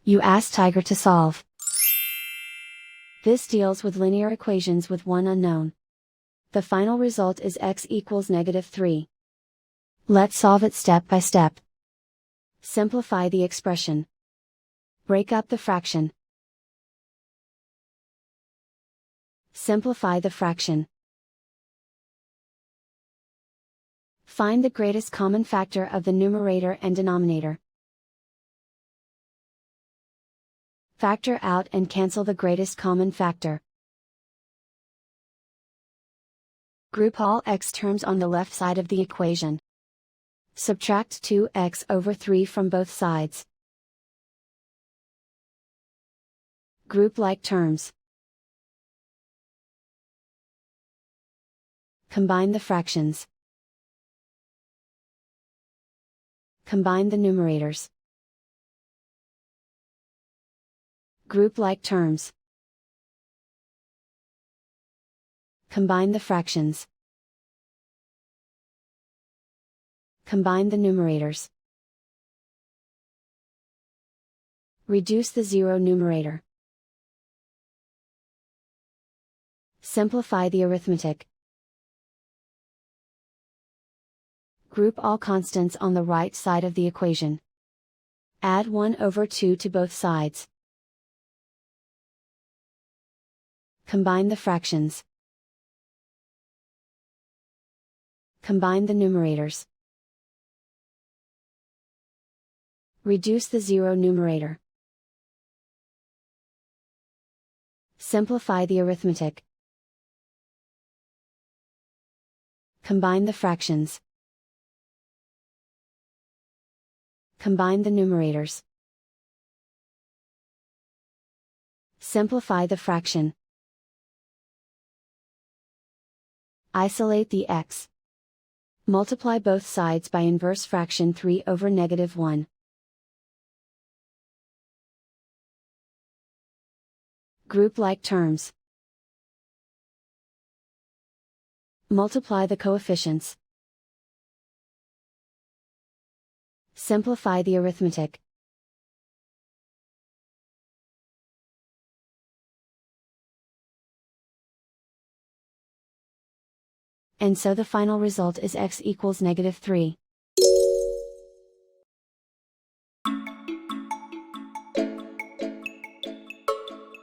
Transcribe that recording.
You ask Tiger to solve. This deals with linear equations with one unknown. The final result is x equals -3. Let's solve it step by step. Simplify the expression. Break up the fraction. Simplify the fraction. Find the greatest common factor of the numerator and denominator. Factor out and cancel the greatest common factor. Group all x terms on the left side of the equation. Subtract 2x over 3 from both sides. Group like terms. Combine the fractions. Combine the numerators. Group like terms. Combine the fractions. Combine the numerators. Reduce the zero numerator. Simplify the arithmetic. Group all constants on the right side of the equation. Add 1 over 2 to both sides. Combine the fractions. Combine the numerators. Reduce the zero numerator. Simplify the arithmetic. Combine the fractions. Combine the numerators. Simplify the fraction. Isolate the x. Multiply both sides by inverse fraction 3 over -1. Group like terms. Multiply the coefficients. Simplify the arithmetic. And so the final result is x equals -3.